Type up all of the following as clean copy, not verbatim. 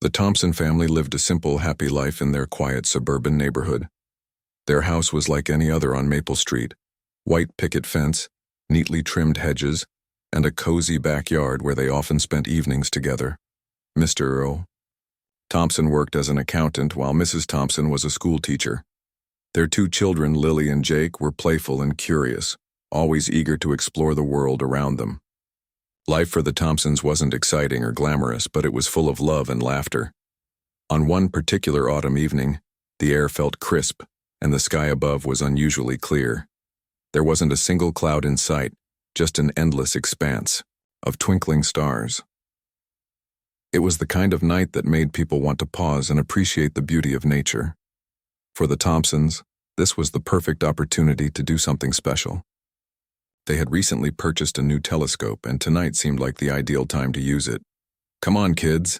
The Thompson family lived a simple, happy life in their quiet suburban neighborhood. Their house was like any other on Maple Street: white picket fence, neatly trimmed hedges, and a cozy backyard where they often spent evenings together. Mr. Earl Thompson worked as an accountant while Mrs. Thompson was a school teacher. Their two children, Lily and Jake, were playful and curious, always eager to explore the world around them. Life for the Thompsons wasn't exciting or glamorous, but it was full of love and laughter. On one particular autumn evening, the air felt crisp, and the sky above was unusually clear. There wasn't a single cloud in sight, just an endless expanse of twinkling stars. It was the kind of night that made people want to pause and appreciate the beauty of nature. For the Thompsons, this was the perfect opportunity to do something special. They had recently purchased a new telescope, and tonight seemed like the ideal time to use it. "Come on, kids,"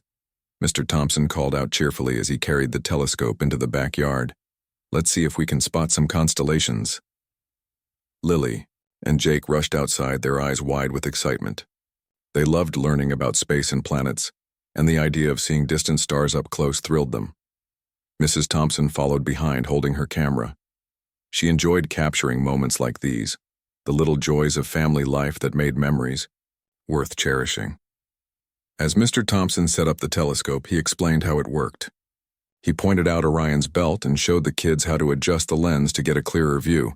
Mr. Thompson called out cheerfully as he carried the telescope into the backyard. "Let's see if we can spot some constellations." Lily and Jake rushed outside, their eyes wide with excitement. They loved learning about space and planets, and the idea of seeing distant stars up close thrilled them. Mrs. Thompson followed behind, holding her camera. She enjoyed capturing moments like these, the little joys of family life that made memories worth cherishing. As Mr. Thompson set up the telescope, he explained how it worked. He pointed out Orion's belt and showed the kids how to adjust the lens to get a clearer view.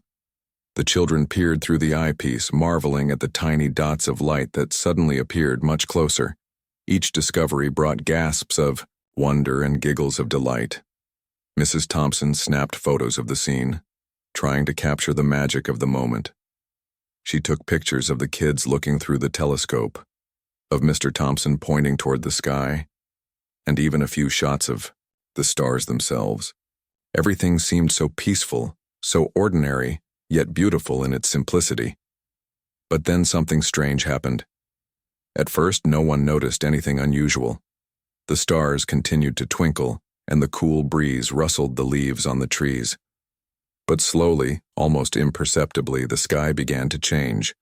The children peered through the eyepiece, marveling at the tiny dots of light that suddenly appeared much closer. Each discovery brought gasps of wonder and giggles of delight. Mrs. Thompson snapped photos of the scene, trying to capture the magic of the moment. She took pictures of the kids looking through the telescope, of Mr. Thompson pointing toward the sky, and even a few shots of the stars themselves. Everything seemed so peaceful, so ordinary, yet beautiful in its simplicity. But then something strange happened. At first, no one noticed anything unusual. The stars continued to twinkle, and the cool breeze rustled the leaves on the trees. But slowly, almost imperceptibly, the sky began to change.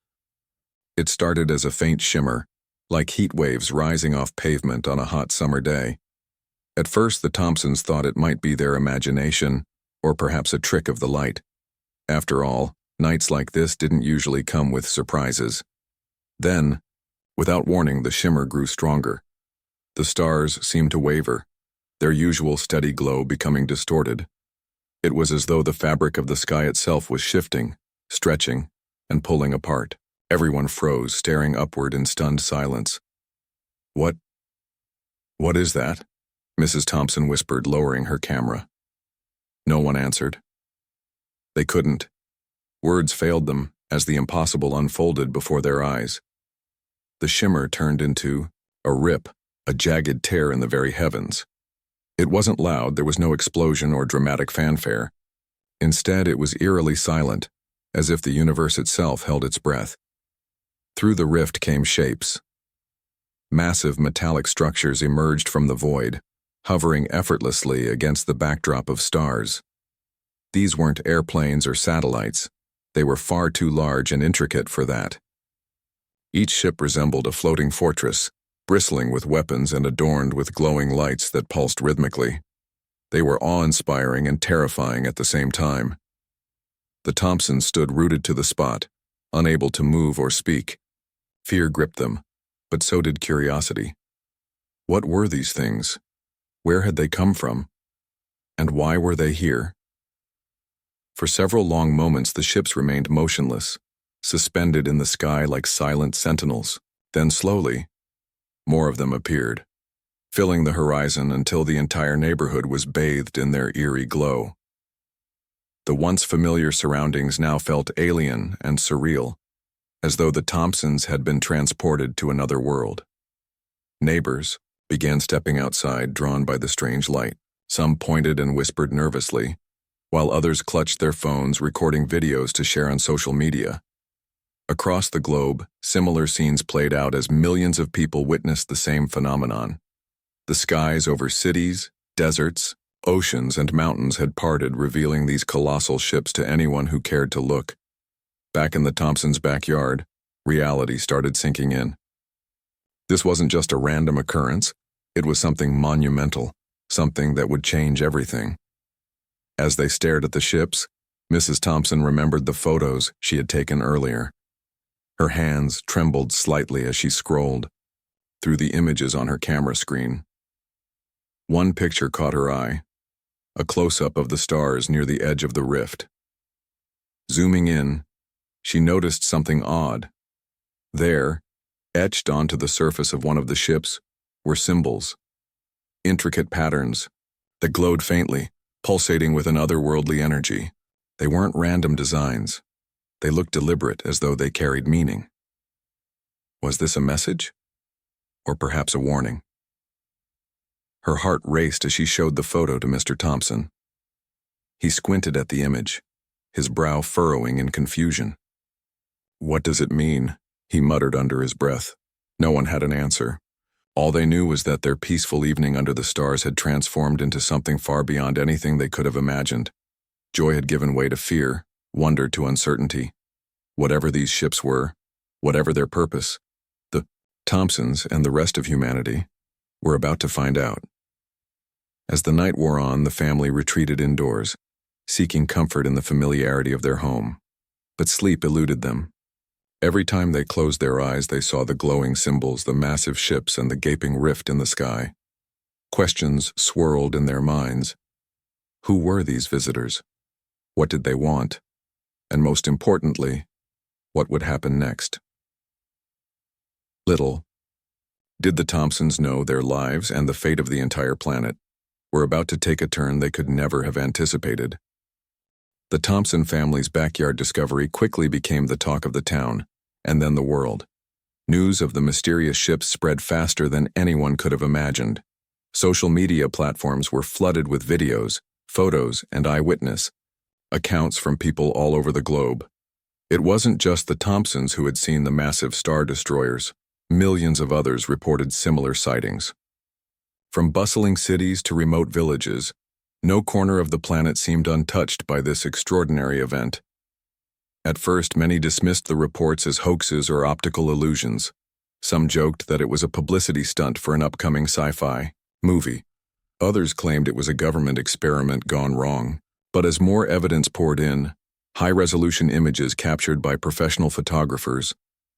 It started as a faint shimmer, like heat waves rising off pavement on a hot summer day. At first, the Thompsons thought it might be their imagination, or perhaps a trick of the light. After all, nights like this didn't usually come with surprises. Then, without warning, the shimmer grew stronger. The stars seemed to waver, their usual steady glow becoming distorted. It was as though the fabric of the sky itself was shifting, stretching, and pulling apart. Everyone froze, staring upward in stunned silence. What is that?" Mrs. Thompson whispered, lowering her camera. No one answered. They couldn't. Words failed them as the impossible unfolded before their eyes. The shimmer turned into a rip, a jagged tear in the very heavens. It wasn't loud, there was no explosion or dramatic fanfare. Instead, it was eerily silent, as if the universe itself held its breath. Through the rift came shapes. Massive metallic structures emerged from the void, hovering effortlessly against the backdrop of stars. These weren't airplanes or satellites. They were far too large and intricate for that. Each ship resembled a floating fortress, bristling with weapons and adorned with glowing lights that pulsed rhythmically. They were awe-inspiring and terrifying at the same time. The Thompsons stood rooted to the spot, unable to move or speak. Fear gripped them, but so did curiosity. What were these things? Where had they come from? And why were they here? For several long moments, the ships remained motionless, suspended in the sky like silent sentinels. Then slowly, more of them appeared, filling the horizon until the entire neighborhood was bathed in their eerie glow. The once familiar surroundings now felt alien and surreal, as though the Thompsons had been transported to another world. Neighbors began stepping outside, drawn by the strange light. Some pointed and whispered nervously, while others clutched their phones, recording videos to share on social media. Across the globe, similar scenes played out as millions of people witnessed the same phenomenon. The skies over cities, deserts, oceans, and mountains had parted, revealing these colossal ships to anyone who cared to look. Back in the Thompsons' backyard, reality started sinking in. This wasn't just a random occurrence. It was something monumental, something that would change everything. As they stared at the ships, Mrs. Thompson remembered the photos she had taken earlier. Her hands trembled slightly as she scrolled through the images on her camera screen. One picture caught her eye, a close-up of the stars near the edge of the rift. Zooming in, she noticed something odd. There, etched onto the surface of one of the ships, were symbols, intricate patterns that glowed faintly, pulsating with an otherworldly energy. They weren't random designs. They looked deliberate, as though they carried meaning. Was this a message? Or perhaps a warning? Her heart raced as she showed the photo to Mr. Thompson. He squinted at the image, his brow furrowing in confusion. "What does it mean?" he muttered under his breath. No one had an answer. All they knew was that their peaceful evening under the stars had transformed into something far beyond anything they could have imagined. Joy had given way to fear, wonder to uncertainty. Whatever these ships were, whatever their purpose, the Thompsons and the rest of humanity were about to find out. As the night wore on, the family retreated indoors, seeking comfort in the familiarity of their home. But sleep eluded them. Every time they closed their eyes, they saw the glowing symbols, the massive ships, and the gaping rift in the sky. Questions swirled in their minds. Who were these visitors? What did they want? And most importantly, what would happen next? Little did the Thompsons know their lives and the fate of the entire planet were about to take a turn they could never have anticipated. The Thompson family's backyard discovery quickly became the talk of the town, and then the world. News of the mysterious ships spread faster than anyone could have imagined. Social media platforms were flooded with videos, photos, and eyewitness accounts from people all over the globe. It wasn't just the Thompsons who had seen the massive star destroyers. Millions of others reported similar sightings. From bustling cities to remote villages, no corner of the planet seemed untouched by this extraordinary event. At first, many dismissed the reports as hoaxes or optical illusions. Some joked that it was a publicity stunt for an upcoming sci-fi movie. Others claimed it was a government experiment gone wrong. But as more evidence poured in, high-resolution images captured by professional photographers,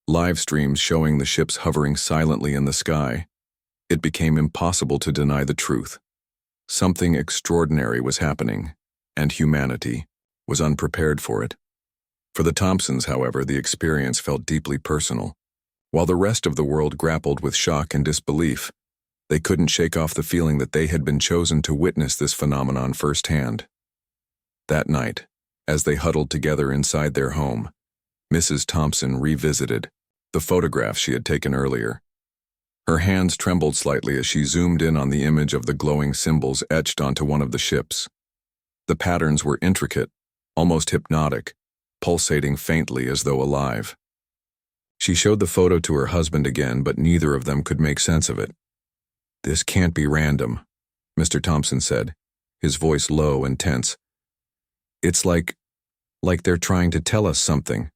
live streams showing the ships hovering silently in the sky, it became impossible to deny the truth. Something extraordinary was happening, and humanity was unprepared for it. For the Thompsons, however, the experience felt deeply personal. While the rest of the world grappled with shock and disbelief, they couldn't shake off the feeling that they had been chosen to witness this phenomenon firsthand. That night, as they huddled together inside their home, Mrs. Thompson revisited the photographs she had taken earlier. Her hands trembled slightly as she zoomed in on the image of the glowing symbols etched onto one of the ships. The patterns were intricate, almost hypnotic, pulsating faintly as though alive. She showed the photo to her husband again, but neither of them could make sense of it. "This can't be random," Mr. Thompson said, his voice low and tense. "It's like they're trying to tell us something."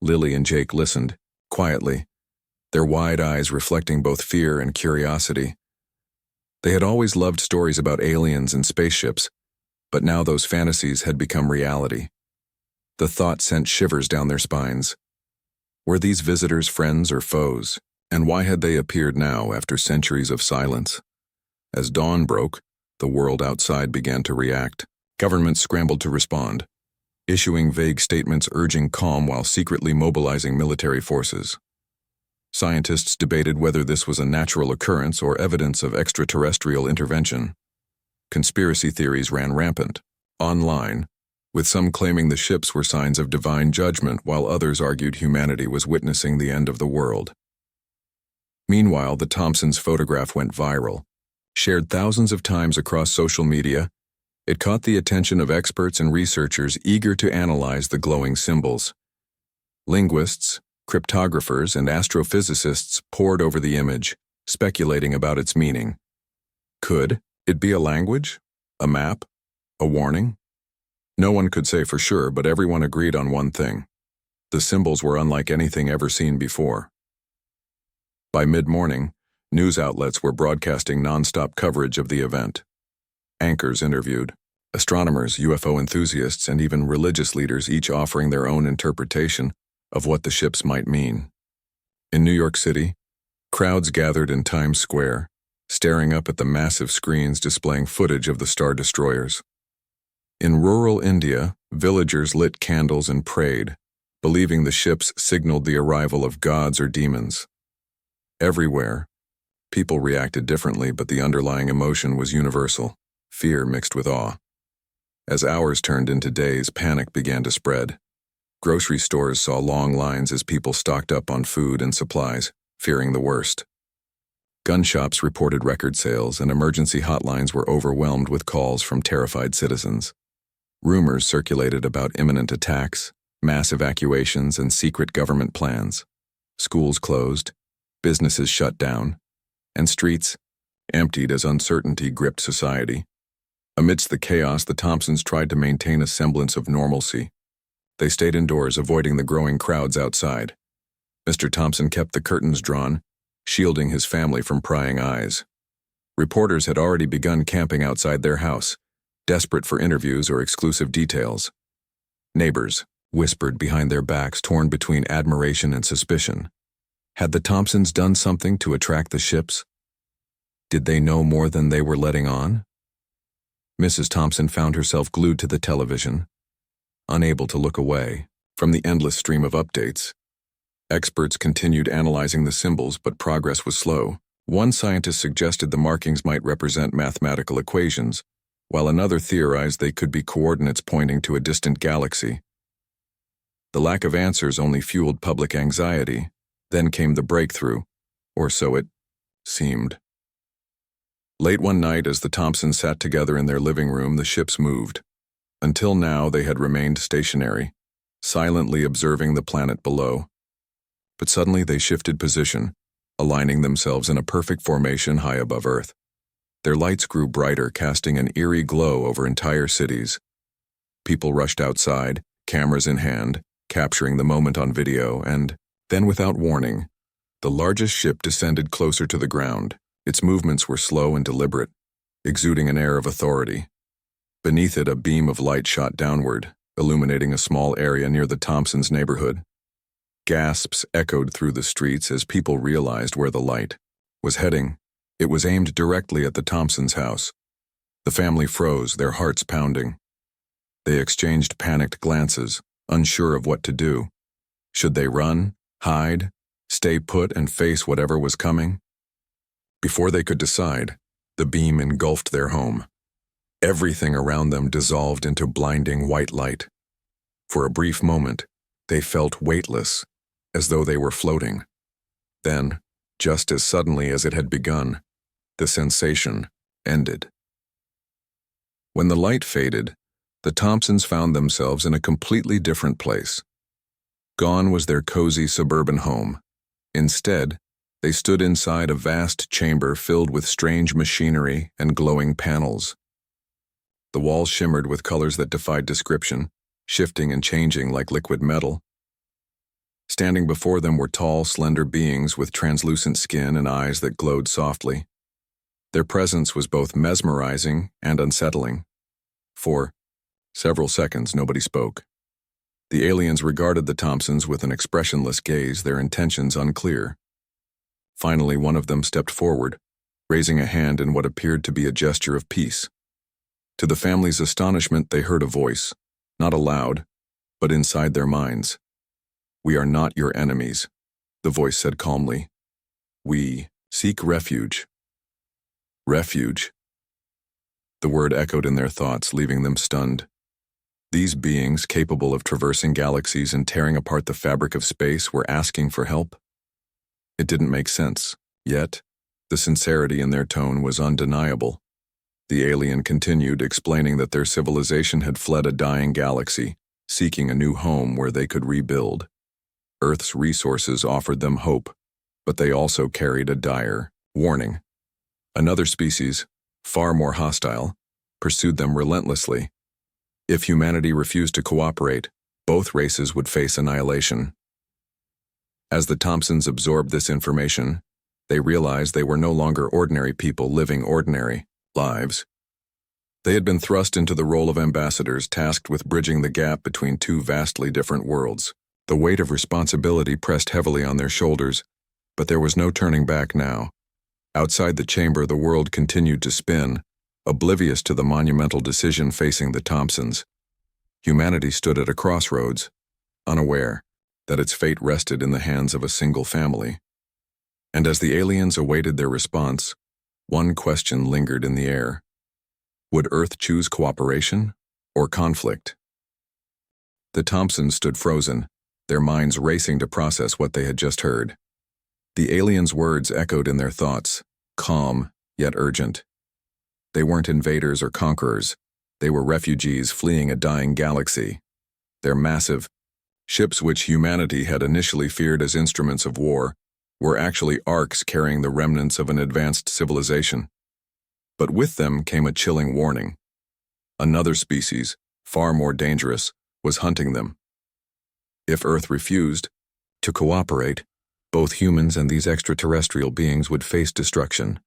Lily and Jake listened, quietly, their wide eyes reflecting both fear and curiosity. They had always loved stories about aliens and spaceships, but now those fantasies had become reality. The thought sent shivers down their spines. Were these visitors friends or foes, and why had they appeared now after centuries of silence? As dawn broke, the world outside began to react. Governments scrambled to respond, issuing vague statements urging calm while secretly mobilizing military forces. Scientists debated whether this was a natural occurrence or evidence of extraterrestrial intervention. Conspiracy theories ran rampant, online, with some claiming the ships were signs of divine judgment while others argued humanity was witnessing the end of the world. Meanwhile, the Thompsons' photograph went viral. Shared thousands of times across social media, it caught the attention of experts and researchers eager to analyze the glowing symbols. Linguists, cryptographers, and astrophysicists pored over the image, speculating about its meaning. Could it be a language? A map? A warning? No one could say for sure, but everyone agreed on one thing. The symbols were unlike anything ever seen before. By mid-morning, News outlets were broadcasting nonstop coverage of the event. Anchors interviewed, astronomers, UFO enthusiasts, and even religious leaders, each offering their own interpretation of what the ships might mean. In New York City, crowds gathered in Times Square, staring up at the massive screens displaying footage of the star destroyers. In rural India, villagers lit candles and prayed, believing the ships signaled the arrival of gods or demons. Everywhere, people reacted differently, but the underlying emotion was universal, fear mixed with awe. As hours turned into days, panic began to spread. Grocery stores saw long lines as people stocked up on food and supplies, fearing the worst. Gun shops reported record sales, and emergency hotlines were overwhelmed with calls from terrified citizens. Rumors circulated about imminent attacks, mass evacuations, and secret government plans. Schools closed, businesses shut down, and streets emptied as uncertainty gripped society. Amidst the chaos, the Thompsons tried to maintain a semblance of normalcy. They stayed indoors, avoiding the growing crowds outside. Mr. Thompson kept the curtains drawn, shielding his family from prying eyes. Reporters had already begun camping outside their house, desperate for interviews or exclusive details. Neighbors whispered behind their backs, torn between admiration and suspicion. Had the Thompsons done something to attract the ships? Did they know more than they were letting on? Mrs. Thompson found herself glued to the television, unable to look away from the endless stream of updates. Experts continued analyzing the symbols, but progress was slow. One scientist suggested the markings might represent mathematical equations, while another theorized they could be coordinates pointing to a distant galaxy. The lack of answers only fueled public anxiety. Then came the breakthrough, or so it seemed. Late one night, as the Thompsons sat together in their living room, the ships moved. Until now, they had remained stationary, silently observing the planet below. But suddenly they shifted position, aligning themselves in a perfect formation high above Earth. Their lights grew brighter, casting an eerie glow over entire cities. People rushed outside, cameras in hand, capturing the moment on video, and then, without warning, the largest ship descended closer to the ground. Its movements were slow and deliberate, exuding an air of authority. Beneath it, a beam of light shot downward, illuminating a small area near the Thompsons' neighborhood. Gasps echoed through the streets as people realized where the light was heading. It was aimed directly at the Thompsons' house. The family froze, their hearts pounding. They exchanged panicked glances, unsure of what to do. Should they run, hide, stay put, and face whatever was coming? Before they could decide, the beam engulfed their home. Everything around them dissolved into blinding white light. For a brief moment, they felt weightless, as though they were floating. Then, just as suddenly as it had begun, the sensation ended. When the light faded, the Thompsons found themselves in a completely different place. Gone was their cozy suburban home. Instead, they stood inside a vast chamber filled with strange machinery and glowing panels. The walls shimmered with colors that defied description, shifting and changing like liquid metal. Standing before them were tall, slender beings with translucent skin and eyes that glowed softly. Their presence was both mesmerizing and unsettling. For several seconds, nobody spoke. The aliens regarded the Thompsons with an expressionless gaze, their intentions unclear. Finally, one of them stepped forward, raising a hand in what appeared to be a gesture of peace. To the family's astonishment, they heard a voice, not aloud, but inside their minds. "We are not your enemies," the voice said calmly. "We seek refuge." Refuge. The word echoed in their thoughts, leaving them stunned. These beings, capable of traversing galaxies and tearing apart the fabric of space, were asking for help? It didn't make sense, yet the sincerity in their tone was undeniable. The alien continued, explaining that their civilization had fled a dying galaxy, seeking a new home where they could rebuild. Earth's resources offered them hope, but they also carried a dire warning. Another species, far more hostile, pursued them relentlessly. If humanity refused to cooperate, both races would face annihilation. As the Thompsons absorbed this information, They realized they were no longer ordinary people living ordinary lives. They had been thrust into the role of ambassadors tasked with bridging the gap between two vastly different worlds. The weight of responsibility pressed heavily on their shoulders, but there was no turning back now. Outside the chamber, the world continued to spin, oblivious to the monumental decision facing the Thompsons. Humanity stood at a crossroads, unaware that its fate rested in the hands of a single family. And as the aliens awaited their response, one question lingered in the air. Would Earth choose cooperation or conflict? The Thompsons stood frozen, their minds racing to process what they had just heard. The aliens' words echoed in their thoughts, calm yet urgent. They weren't invaders or conquerors. They were refugees fleeing a dying galaxy. Their massive ships, which humanity had initially feared as instruments of war, were actually arks carrying the remnants of an advanced civilization. But with them came a chilling warning. Another species, far more dangerous, was hunting them. If Earth refused to cooperate, both humans and these extraterrestrial beings would face destruction.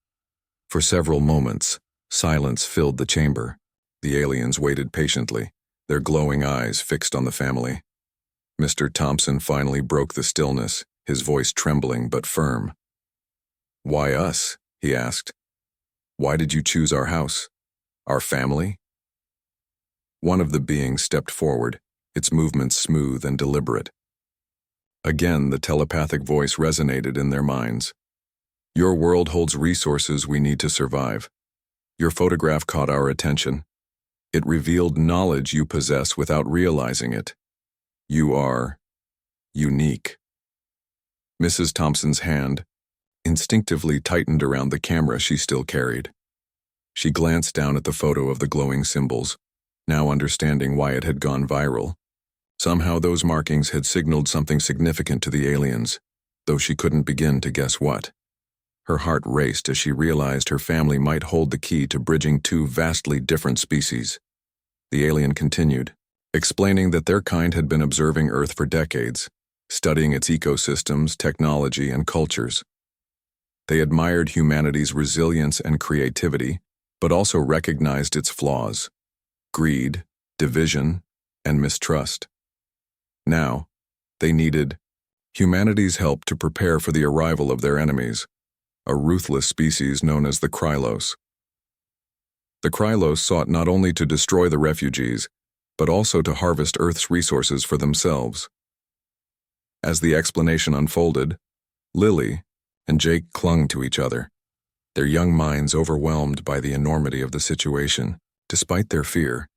For several moments, silence filled the chamber. The aliens waited patiently, their glowing eyes fixed on the family. Mr. Thompson finally broke the stillness, his voice trembling but firm. "Why us?" he asked. "Why did you choose our house? Our family?" One of the beings stepped forward, its movements smooth and deliberate. Again, the telepathic voice resonated in their minds. "Your world holds resources we need to survive. Your photograph caught our attention. It revealed knowledge you possess without realizing it. You are unique." Mrs. Thompson's hand instinctively tightened around the camera she still carried. She glanced down at the photo of the glowing symbols, now understanding why it had gone viral. Somehow those markings had signaled something significant to the aliens, though she couldn't begin to guess what. Her heart raced as she realized her family might hold the key to bridging two vastly different species. The alien continued, explaining that their kind had been observing Earth for decades, studying its ecosystems, technology, and cultures. They admired humanity's resilience and creativity, but also recognized its flaws: greed, division, and mistrust. Now, they needed humanity's help to prepare for the arrival of their enemies, a ruthless species known as the Krylos. The Krylos sought not only to destroy the refugees, but also to harvest Earth's resources for themselves. As the explanation unfolded, Lily and Jake clung to each other, their young minds overwhelmed by the enormity of the situation. Despite their fear,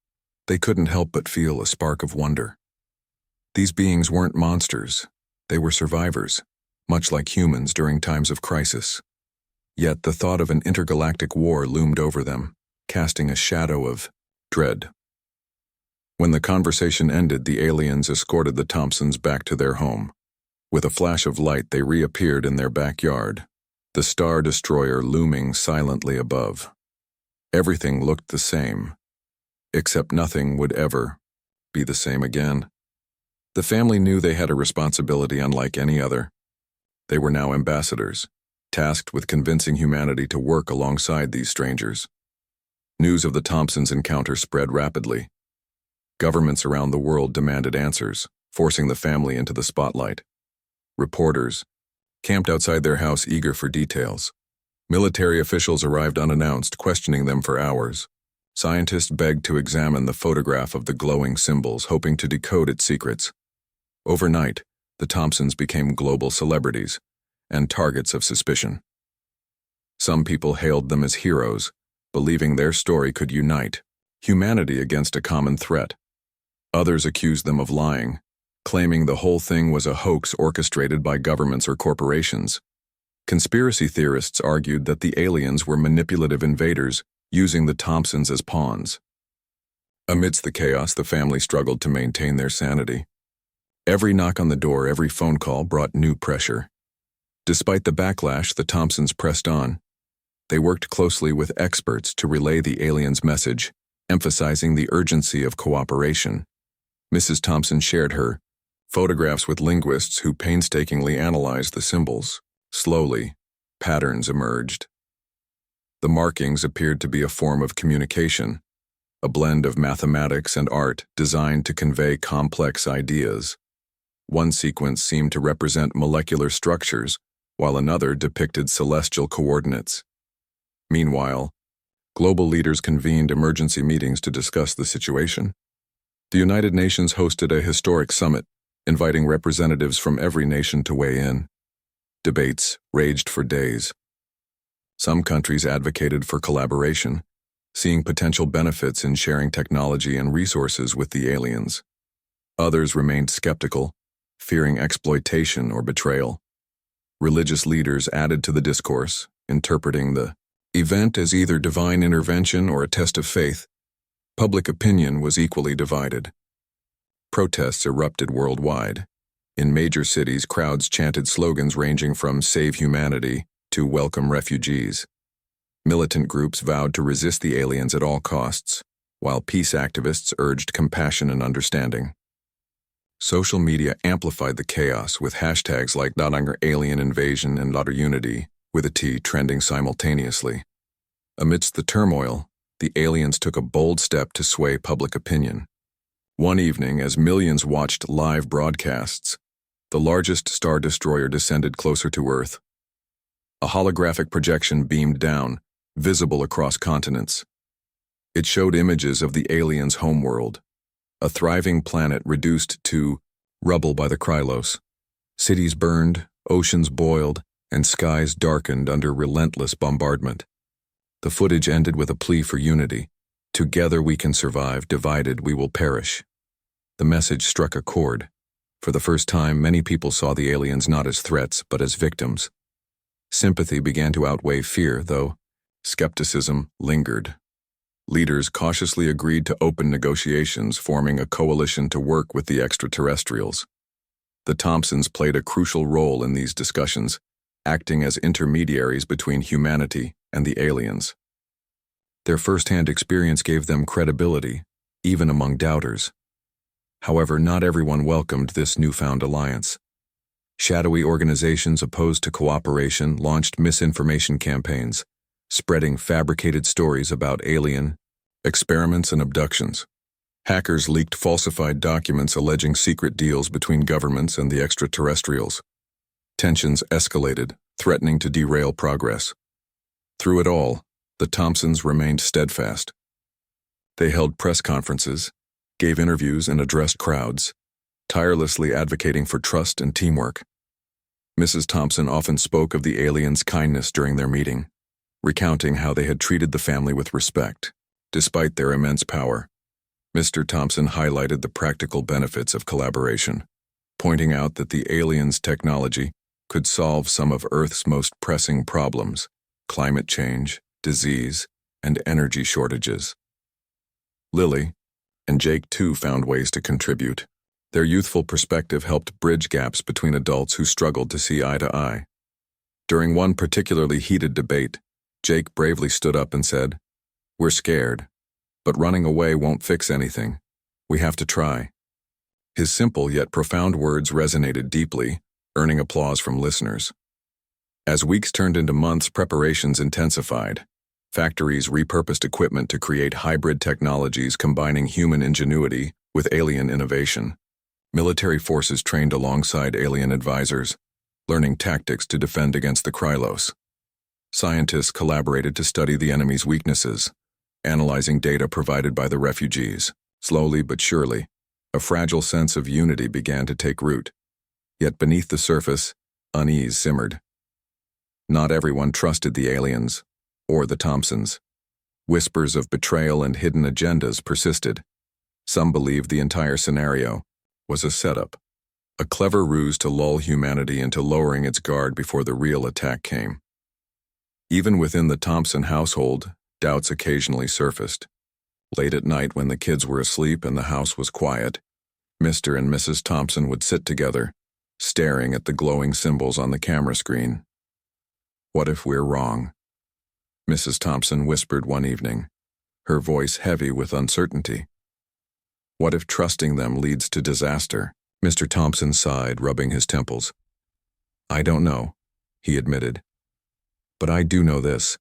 they couldn't help but feel a spark of wonder. These beings weren't monsters, they were survivors, much like humans during times of crisis. Yet the thought of an intergalactic war loomed over them, casting a shadow of dread. When the conversation ended, the aliens escorted the Thompsons back to their home. With a flash of light, they reappeared in their backyard, the Star Destroyer looming silently above. Everything looked the same, except nothing would ever be the same again. The family knew they had a responsibility unlike any other. They were now ambassadors, tasked with convincing humanity to work alongside these strangers. News of the Thompsons' encounter spread rapidly. Governments around the world demanded answers, forcing the family into the spotlight. Reporters camped outside their house eager for details. Military officials arrived unannounced, questioning them for hours. Scientists begged to examine the photograph of the glowing symbols, hoping to decode its secrets. Overnight, the Thompsons became global celebrities and targets of suspicion. Some people hailed them as heroes, believing their story could unite humanity against a common threat. Others accused them of lying, claiming the whole thing was a hoax orchestrated by governments or corporations. Conspiracy theorists argued that the aliens were manipulative invaders, using the Thompsons as pawns. Amidst the chaos, the family struggled to maintain their sanity. Every knock on the door, every phone call brought new pressure. Despite the backlash, the Thompsons pressed on. They worked closely with experts to relay the aliens' message, emphasizing the urgency of cooperation. Mrs. Thompson shared her photographs with linguists who painstakingly analyzed the symbols. Slowly, patterns emerged. The markings appeared to be a form of communication, a blend of mathematics and art designed to convey complex ideas. One sequence seemed to represent molecular structures, while another depicted celestial coordinates. Meanwhile, global leaders convened emergency meetings to discuss the situation. The United Nations hosted a historic summit, inviting representatives from every nation to weigh in. Debates raged for days. Some countries advocated for collaboration, seeing potential benefits in sharing technology and resources with the aliens. Others remained skeptical, fearing exploitation or betrayal. Religious leaders added to the discourse, interpreting the event as either divine intervention or a test of faith. Public opinion was equally divided. Protests erupted worldwide. In major cities, crowds chanted slogans ranging from "Save Humanity" to "Welcome Refugees." Militant groups vowed to resist the aliens at all costs, while peace activists urged compassion and understanding. Social media amplified the chaos with hashtags like #alien invasion and #unity with a T trending simultaneously. Amidst the turmoil, the aliens took a bold step to sway public opinion. One evening, as millions watched live broadcasts, the largest star destroyer descended closer to Earth. A holographic projection beamed down, visible across continents. It showed images of the aliens' homeworld, a thriving planet reduced to rubble by the Krylos. Cities burned, oceans boiled, and skies darkened under relentless bombardment. The footage ended with a plea for unity. Together we can survive, divided we will perish. The message struck a chord. For the first time, many people saw the aliens not as threats, but as victims. Sympathy began to outweigh fear, though skepticism lingered. Leaders cautiously agreed to open negotiations, forming a coalition to work with the extraterrestrials. The Thompsons played a crucial role in these discussions, acting as intermediaries between humanity and the aliens. Their first-hand experience gave them credibility, even among doubters. However, not everyone welcomed this newfound alliance. Shadowy organizations opposed to cooperation launched misinformation campaigns, spreading fabricated stories about alien experiments and abductions. Hackers leaked falsified documents alleging secret deals between governments and the extraterrestrials. Tensions escalated, threatening to derail progress. Through it all, the Thompsons remained steadfast. They held press conferences, gave interviews, and addressed crowds, tirelessly advocating for trust and teamwork. Mrs. Thompson often spoke of the aliens' kindness during their meeting, recounting how they had treated the family with respect, despite their immense power. Mr. Thompson highlighted the practical benefits of collaboration, pointing out that the aliens' technology could solve some of Earth's most pressing problems: climate change, disease, and energy shortages. Lily and Jake too found ways to contribute. Their youthful perspective helped bridge gaps between adults who struggled to see eye to eye. During one particularly heated debate, Jake bravely stood up and said, "We're scared, but running away won't fix anything. We have to try." His simple yet profound words resonated deeply, earning applause from listeners. As weeks turned into months, preparations intensified. Factories repurposed equipment to create hybrid technologies combining human ingenuity with alien innovation. Military forces trained alongside alien advisors, learning tactics to defend against the Krylos. Scientists collaborated to study the enemy's weaknesses, analyzing data provided by the refugees. Slowly but surely, a fragile sense of unity began to take root. Yet beneath the surface, unease simmered. Not everyone trusted the aliens, or the Thompsons. Whispers of betrayal and hidden agendas persisted. Some believed the entire scenario was a setup, a clever ruse to lull humanity into lowering its guard before the real attack came. Even within the Thompson household, doubts occasionally surfaced. Late at night, when the kids were asleep and the house was quiet, Mr. and Mrs. Thompson would sit together, staring at the glowing symbols on the camera screen. "What if we're wrong?" Mrs. Thompson whispered one evening, her voice heavy with uncertainty. "What if trusting them leads to disaster?" Mr. Thompson sighed, rubbing his temples. "I don't know," he admitted. But I do know this.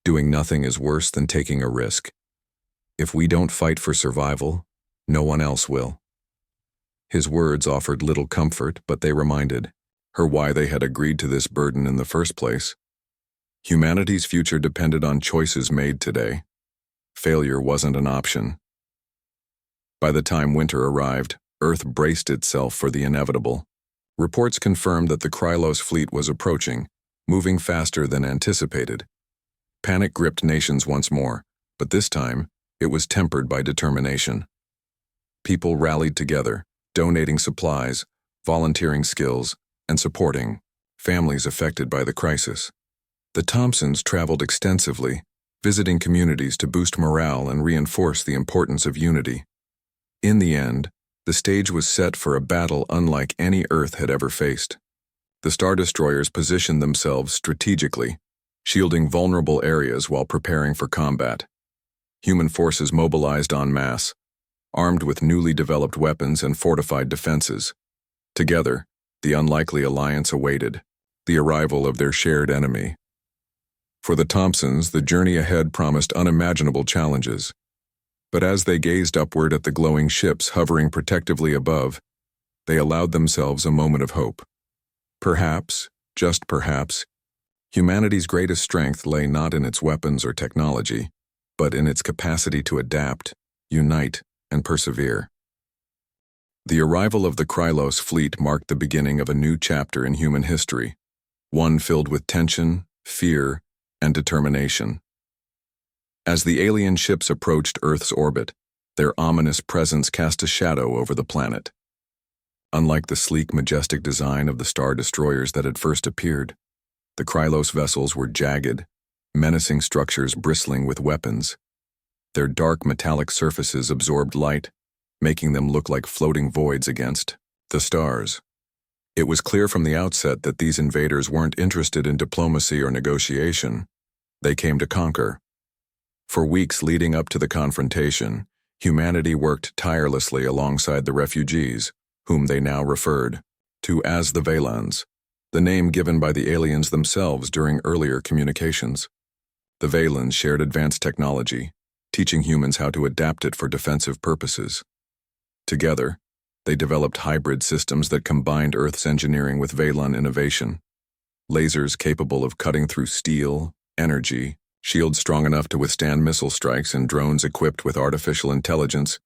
Doing nothing is worse than taking a risk. If we don't fight for survival, no one else will." His words offered little comfort, but they reminded her why they had agreed to this burden in the first place. Humanity's future depended on choices made today. Failure wasn't an option. By the time winter arrived, Earth braced itself for the inevitable. Reports confirmed that the Krylos fleet was approaching, moving faster than anticipated. Panic gripped nations once more, but this time, it was tempered by determination. People rallied together, donating supplies, volunteering skills, and supporting families affected by the crisis. The Thompsons traveled extensively, visiting communities to boost morale and reinforce the importance of unity. In the end, the stage was set for a battle unlike any Earth had ever faced. The Star Destroyers positioned themselves strategically, shielding vulnerable areas while preparing for combat. Human forces mobilized en masse, armed with newly developed weapons and fortified defenses. Together, the unlikely alliance awaited, the arrival of their shared enemy. For the Thompsons, the journey ahead promised unimaginable challenges. But as they gazed upward at the glowing ships hovering protectively above, they allowed themselves a moment of hope. Perhaps, just perhaps, humanity's greatest strength lay not in its weapons or technology, but in its capacity to adapt, unite, and persevere. The arrival of the Krylos fleet marked the beginning of a new chapter in human history, one filled with tension, fear, and determination. As the alien ships approached Earth's orbit, their ominous presence cast a shadow over the planet. Unlike the sleek, majestic design of the Star Destroyers that had first appeared, the Krylos vessels were jagged, menacing structures bristling with weapons. Their dark metallic surfaces absorbed light, making them look like floating voids against the stars. It was clear from the outset that these invaders weren't interested in diplomacy or negotiation. They came to conquer. For weeks leading up to the confrontation, humanity worked tirelessly alongside the refugees, whom they now referred to as the Vaylans, the name given by the aliens themselves during earlier communications. The Vaylans shared advanced technology, teaching humans how to adapt it for defensive purposes. Together, they developed hybrid systems that combined Earth's engineering with Veylan innovation. Lasers capable of cutting through steel, energy, shields strong enough to withstand missile strikes, and drones equipped with artificial intelligence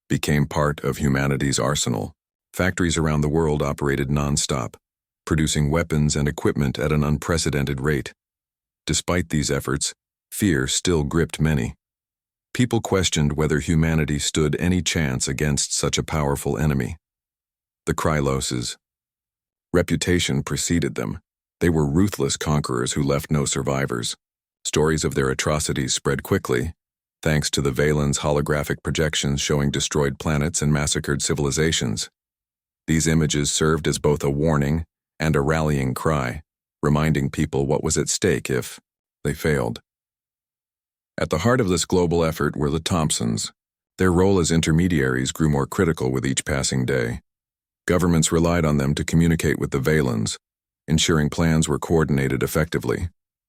became part of humanity's arsenal. Factories around the world operated non-stop, producing weapons and equipment at an unprecedented rate. Despite these efforts, fear still gripped many. People questioned whether humanity stood any chance against such a powerful enemy. The Kryloses' reputation preceded them. They were ruthless conquerors who left no survivors. Stories of their atrocities spread quickly, thanks to the Vaylans' holographic projections showing destroyed planets and massacred civilizations. These images served as both a warning and a rallying cry, reminding people what was at stake if they failed. At the heart of this global effort were the Thompsons. Their role as intermediaries grew more critical with each passing day. Governments relied on them to communicate with the Vaylans, ensuring plans were coordinated effectively.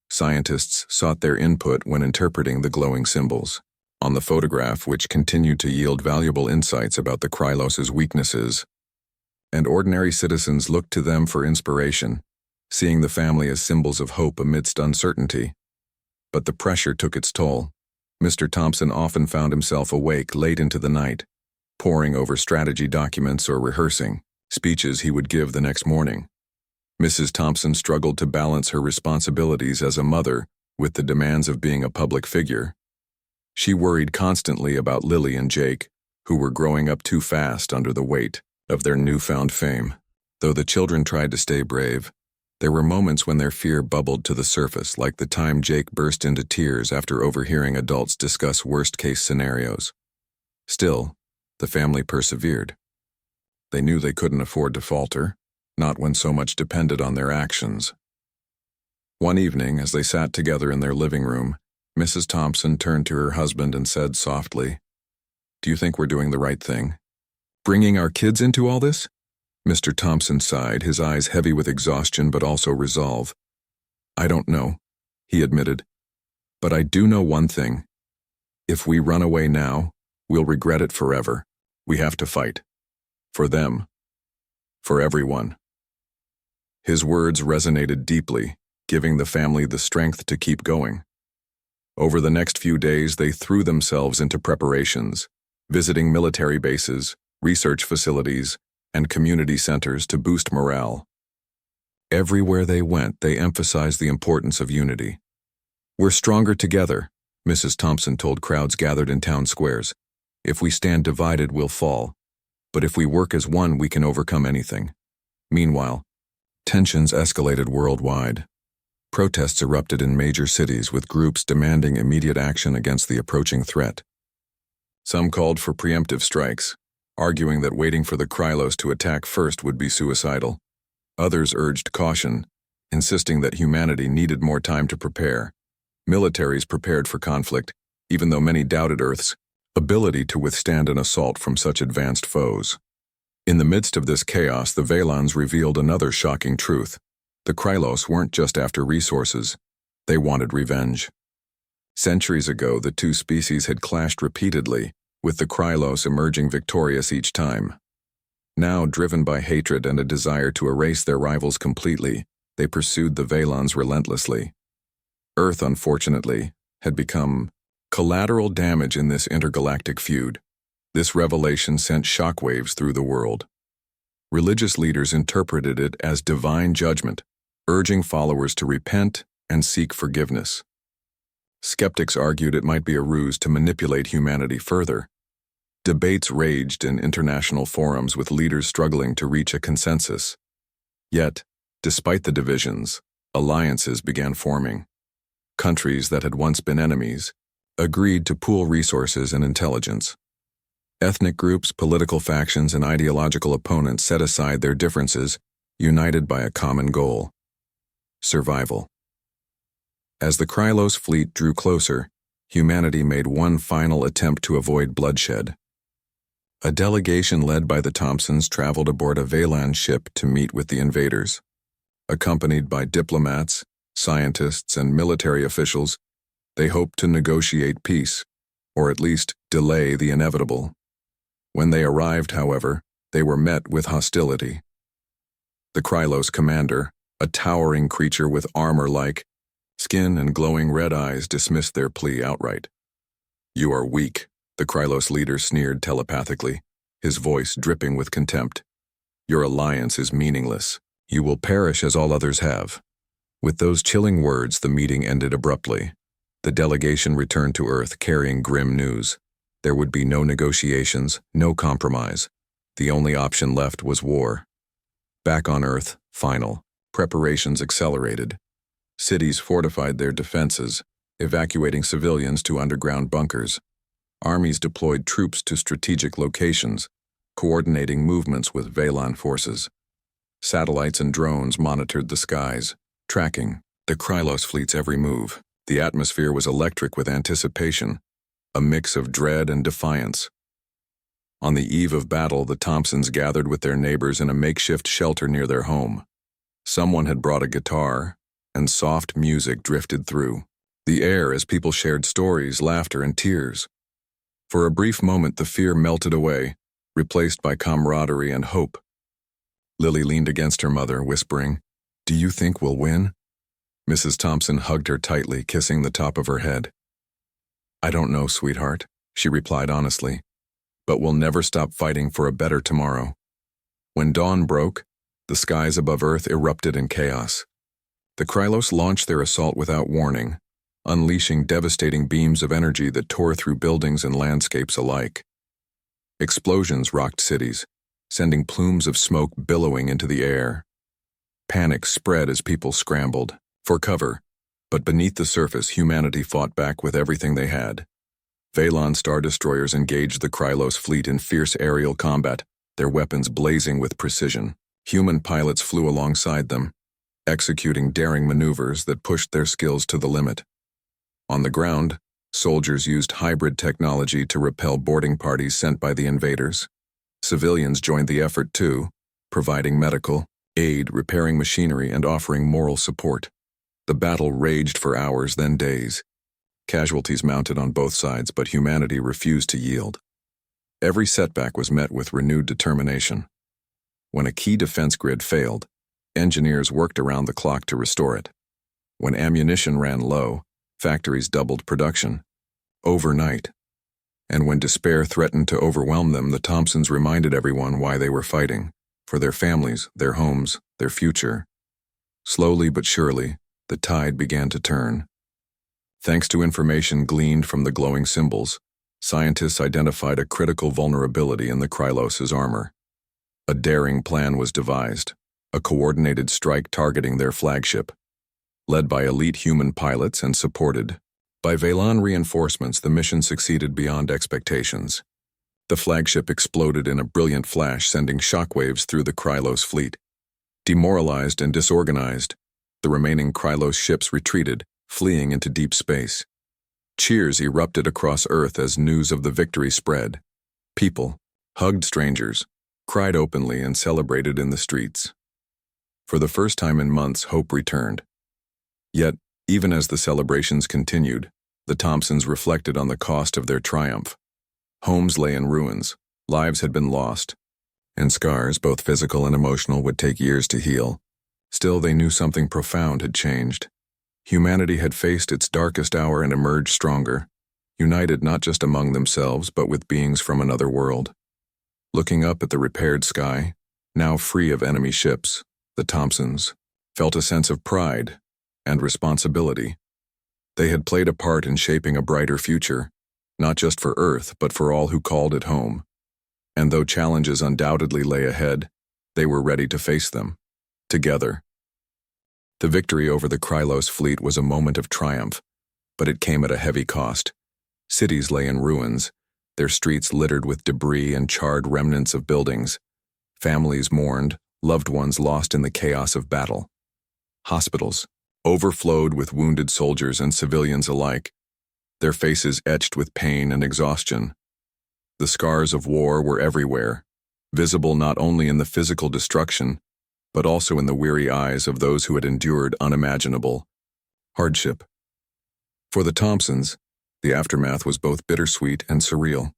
Scientists sought their input when interpreting the glowing symbols on the photograph, which continued to yield valuable insights about the Kryloses' weaknesses. And ordinary citizens looked to them for inspiration, seeing the family as symbols of hope amidst uncertainty. But the pressure took its toll. Mr. Thompson often found himself awake late into the night, poring over strategy documents or rehearsing speeches he would give the next morning. Mrs. Thompson struggled to balance her responsibilities as a mother with the demands of being a public figure. She worried constantly about Lily and Jake, who were growing up too fast under the weight of their newfound fame. Though the children tried to stay brave, there were moments when their fear bubbled to the surface, like the time Jake burst into tears after overhearing adults discuss worst-case scenarios. Still, the family persevered. They knew they couldn't afford to falter, not when so much depended on their actions. One evening, as they sat together in their living room, Mrs. Thompson turned to her husband and said softly, "Do you think we're doing the right thing? Bringing our kids into all this?" Mr. Thompson sighed, his eyes heavy with exhaustion but also resolve. I don't know, he admitted. But I do know one thing. If we run away now, we'll regret it forever. We have to fight. For them. For everyone. His words resonated deeply, giving the family the strength to keep going. Over the next few days, they threw themselves into preparations, visiting military bases, research facilities, and community centers to boost morale. Everywhere they went, they emphasized the importance of unity. "We're stronger together," Mrs. Thompson told crowds gathered in town squares. "If we stand divided, we'll fall. But if we work as one, we can overcome anything." Meanwhile, tensions escalated worldwide. Protests erupted in major cities with groups demanding immediate action against the approaching threat. Some called for preemptive strikes, arguing that waiting for the Krylos to attack first would be suicidal. Others urged caution, insisting that humanity needed more time to prepare. Militaries prepared for conflict, even though many doubted Earth's ability to withstand an assault from such advanced foes. In the midst of this chaos, the Vaylons revealed another shocking truth. The Krylos weren't just after resources, they wanted revenge. Centuries ago, the two species had clashed repeatedly, with the Krylos emerging victorious each time. Now, driven by hatred and a desire to erase their rivals completely, they pursued the Vaylons relentlessly. Earth, unfortunately, had become collateral damage in this intergalactic feud. This revelation sent shockwaves through the world. Religious leaders interpreted it as divine judgment, urging followers to repent and seek forgiveness. Skeptics argued it might be a ruse to manipulate humanity further. Debates raged in international forums with leaders struggling to reach a consensus. Yet, despite the divisions, alliances began forming. Countries that had once been enemies agreed to pool resources and intelligence. Ethnic groups, political factions, and ideological opponents set aside their differences, united by a common goal: survival. As the Krylos fleet drew closer, humanity made one final attempt to avoid bloodshed. A delegation led by the Thompsons traveled aboard a Vaylon ship to meet with the invaders. Accompanied by diplomats, scientists, and military officials, they hoped to negotiate peace, or at least delay the inevitable. When they arrived, however, they were met with hostility. The Krylos commander, a towering creature with armor-like skin and glowing red eyes, dismissed their plea outright. "You are weak," the Krylos leader sneered telepathically, his voice dripping with contempt. "Your alliance is meaningless. You will perish as all others have." With those chilling words, the meeting ended abruptly. The delegation returned to Earth carrying grim news. There would be no negotiations, no compromise. The only option left was war. Back on Earth, final preparations accelerated. Cities fortified their defenses, evacuating civilians to underground bunkers. Armies deployed troops to strategic locations, coordinating movements with Vaylon forces. Satellites and drones monitored the skies, tracking the Krylos fleet's every move. The atmosphere was electric with anticipation, a mix of dread and defiance. On the eve of battle, the Thompsons gathered with their neighbors in a makeshift shelter near their home. Someone had brought a guitar, and soft music drifted through the air as people shared stories, laughter, and tears. For a brief moment, the fear melted away, replaced by camaraderie and hope. Lily leaned against her mother, whispering, "Do you think we'll win?" Mrs. Thompson hugged her tightly, kissing the top of her head. "I don't know, sweetheart," she replied honestly, "but we'll never stop fighting for a better tomorrow." When dawn broke, the skies above Earth erupted in chaos. The Krylos launched their assault without warning, unleashing devastating beams of energy that tore through buildings and landscapes alike. Explosions rocked cities, sending plumes of smoke billowing into the air. Panic spread as people scrambled for cover, but beneath the surface, humanity fought back with everything they had. Vaylon star destroyers engaged the Krylos fleet in fierce aerial combat, their weapons blazing with precision. Human pilots flew alongside them, executing daring maneuvers that pushed their skills to the limit. On the ground, soldiers used hybrid technology to repel boarding parties sent by the invaders. Civilians joined the effort too, providing medical aid, repairing machinery, and offering moral support. The battle raged for hours, then days. Casualties mounted on both sides, but humanity refused to yield. Every setback was met with renewed determination. When a key defense grid failed, engineers worked around the clock to restore it. When ammunition ran low, factories doubled production, overnight. And when despair threatened to overwhelm them, the Thompsons reminded everyone why they were fighting, for their families, their homes, their future. Slowly but surely, the tide began to turn. Thanks to information gleaned from the glowing symbols, scientists identified a critical vulnerability in the Krylos's armor. A daring plan was devised, a coordinated strike targeting their flagship. Led by elite human pilots and supported by Velan reinforcements, the mission succeeded beyond expectations. The flagship exploded in a brilliant flash, sending shockwaves through the Krylos fleet. Demoralized and disorganized, the remaining Krylos ships retreated, fleeing into deep space. Cheers erupted across Earth as news of the victory spread. People hugged strangers, cried openly, and celebrated in the streets. For the first time in months, hope returned. Yet, even as the celebrations continued, the Thompsons reflected on the cost of their triumph. Homes lay in ruins, lives had been lost, and scars, both physical and emotional, would take years to heal. Still, they knew something profound had changed. Humanity had faced its darkest hour and emerged stronger, united not just among themselves but with beings from another world. Looking up at the repaired sky, now free of enemy ships, the Thompsons felt a sense of pride and responsibility. They had played a part in shaping a brighter future, not just for Earth but for all who called it home. And though challenges undoubtedly lay ahead, they were ready to face them, together. The victory over the Krylos fleet was a moment of triumph, but it came at a heavy cost. Cities lay in ruins, their streets littered with debris and charred remnants of buildings. Families mourned, loved ones lost in the chaos of battle. Hospitals overflowed with wounded soldiers and civilians alike, their faces etched with pain and exhaustion. The scars of war were everywhere, visible not only in the physical destruction, but also in the weary eyes of those who had endured unimaginable hardship. For the Thompsons, the aftermath was both bittersweet and surreal.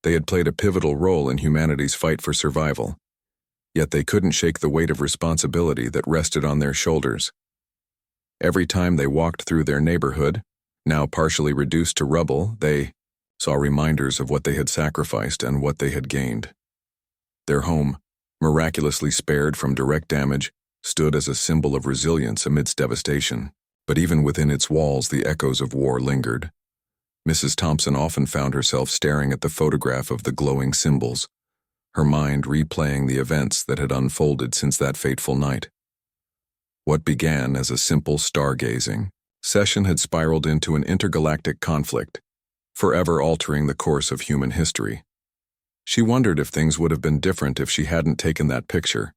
They had played a pivotal role in humanity's fight for survival, yet they couldn't shake the weight of responsibility that rested on their shoulders. Every time they walked through their neighborhood, now partially reduced to rubble, they saw reminders of what they had sacrificed and what they had gained. Their home, miraculously spared from direct damage, stood as a symbol of resilience amidst devastation. But even within its walls, the echoes of war lingered. Mrs. Thompson often found herself staring at the photograph of the glowing symbols, her mind replaying the events that had unfolded since that fateful night. What began as a simple stargazing session had spiraled into an intergalactic conflict, forever altering the course of human history. She wondered if things would have been different if she hadn't taken that picture,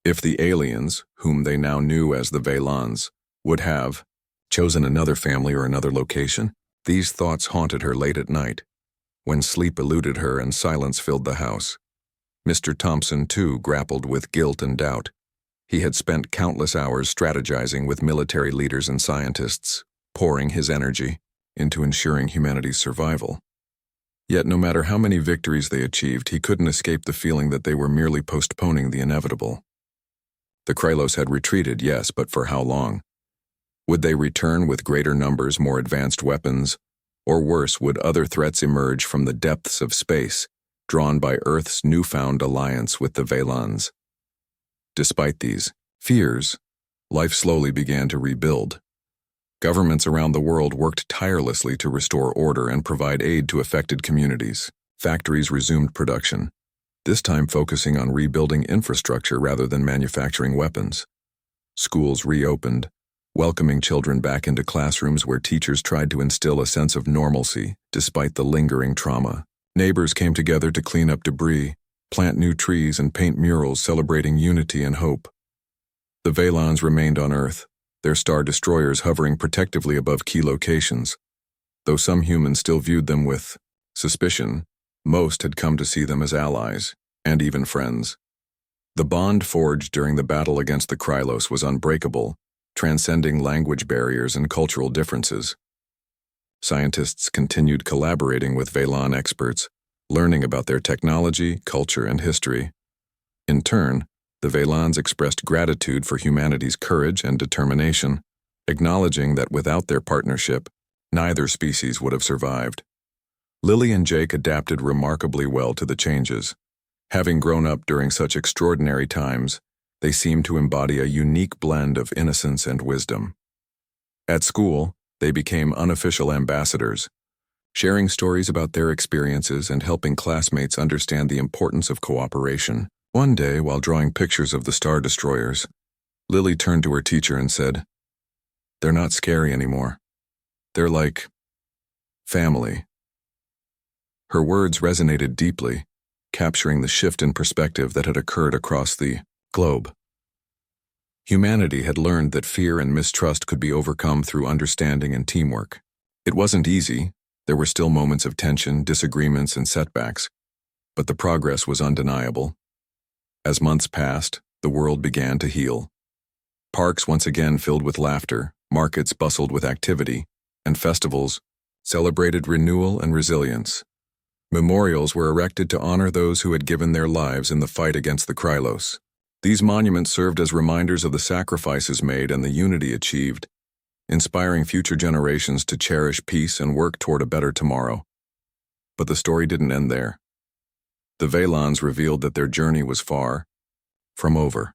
if the aliens, whom they now knew as the Velans, would have chosen another family or another location. These thoughts haunted her late at night, when sleep eluded her and silence filled the house. Mr. Thompson, too, grappled with guilt and doubt. He had spent countless hours strategizing with military leaders and scientists, pouring his energy into ensuring humanity's survival. Yet no matter how many victories they achieved, he couldn't escape the feeling that they were merely postponing the inevitable. The Krylos had retreated, yes, but for how long? Would they return with greater numbers, more advanced weapons? Or worse, would other threats emerge from the depths of space, drawn by Earth's newfound alliance with the Velans? Despite these fears, life slowly began to rebuild. Governments around the world worked tirelessly to restore order and provide aid to affected communities. Factories resumed production, this time focusing on rebuilding infrastructure rather than manufacturing weapons. Schools reopened, welcoming children back into classrooms where teachers tried to instill a sense of normalcy despite the lingering trauma. Neighbors came together to clean up debris, plant new trees, and paint murals celebrating unity and hope. The Velans remained on Earth, their star destroyers hovering protectively above key locations. Though some humans still viewed them with suspicion, most had come to see them as allies, and even friends. The bond forged during the battle against the Krylos was unbreakable, transcending language barriers and cultural differences. Scientists continued collaborating with Velan experts, learning about their technology, culture, and history. In turn, the Velans expressed gratitude for humanity's courage and determination, acknowledging that without their partnership, neither species would have survived. Lily and Jake adapted remarkably well to the changes. Having grown up during such extraordinary times, they seemed to embody a unique blend of innocence and wisdom. At school, they became unofficial ambassadors, sharing stories about their experiences and helping classmates understand the importance of cooperation. One day, while drawing pictures of the Star Destroyers, Lily turned to her teacher and said, "They're not scary anymore. They're like family." Her words resonated deeply, capturing the shift in perspective that had occurred across the globe. Humanity had learned that fear and mistrust could be overcome through understanding and teamwork. It wasn't easy. There were still moments of tension, disagreements, and setbacks, but the progress was undeniable. As months passed, the world began to heal. Parks once again filled with laughter, markets bustled with activity, and festivals celebrated renewal and resilience. Memorials were erected to honor those who had given their lives in the fight against the Krylos. These monuments served as reminders of the sacrifices made and the unity achieved, inspiring future generations to cherish peace and work toward a better tomorrow. But the story didn't end there. The Velans revealed that their journey was far from over.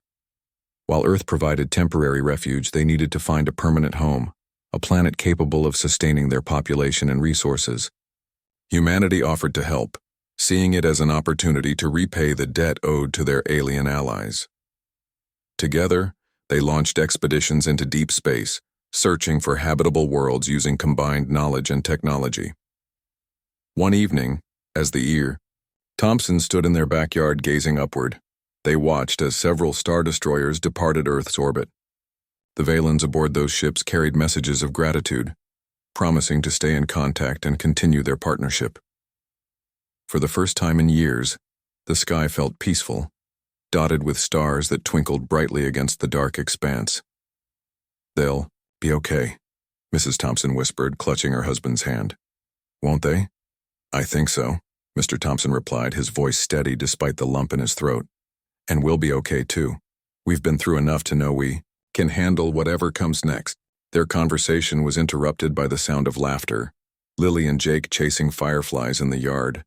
While Earth provided temporary refuge, they needed to find a permanent home, a planet capable of sustaining their population and resources. Humanity offered to help, seeing it as an opportunity to repay the debt owed to their alien allies. Together, they launched expeditions into deep space, searching for habitable worlds using combined knowledge and technology. One evening, as the year, Thompson stood in their backyard gazing upward. They watched as several Star Destroyers departed Earth's orbit. The Velans aboard those ships carried messages of gratitude, promising to stay in contact and continue their partnership. For the first time in years, the sky felt peaceful, dotted with stars that twinkled brightly against the dark expanse. "They'll be okay," Mrs. Thompson whispered, clutching her husband's hand. "Won't they?" "I think so," Mr. Thompson replied, his voice steady despite the lump in his throat. "And we'll be okay too. We've been through enough to know we can handle whatever comes next." Their conversation was interrupted by the sound of laughter, Lily and Jake chasing fireflies in the yard,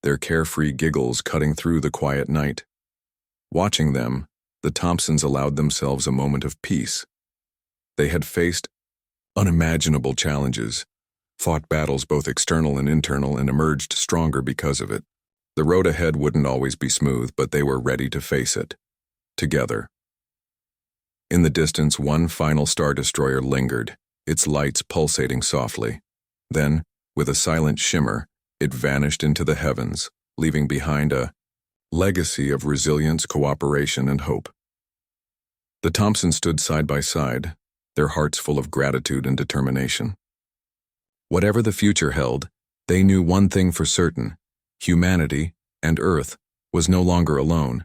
their carefree giggles cutting through the quiet night. Watching them, the Thompsons allowed themselves a moment of peace. They had faced unimaginable challenges, fought battles both external and internal, and emerged stronger because of it. The road ahead wouldn't always be smooth, but they were ready to face it, together. In the distance, one final Star Destroyer lingered, its lights pulsating softly. Then, with a silent shimmer, it vanished into the heavens, leaving behind a legacy of resilience, cooperation, and hope. The Thompsons stood side by side, their hearts full of gratitude and determination. Whatever the future held, they knew one thing for certain: humanity and Earth was no longer alone.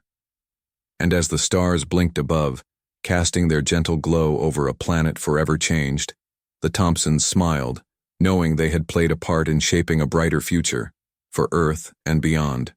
And as the stars blinked above, casting their gentle glow over a planet forever changed, the Thompsons smiled, knowing they had played a part in shaping a brighter future for Earth and beyond.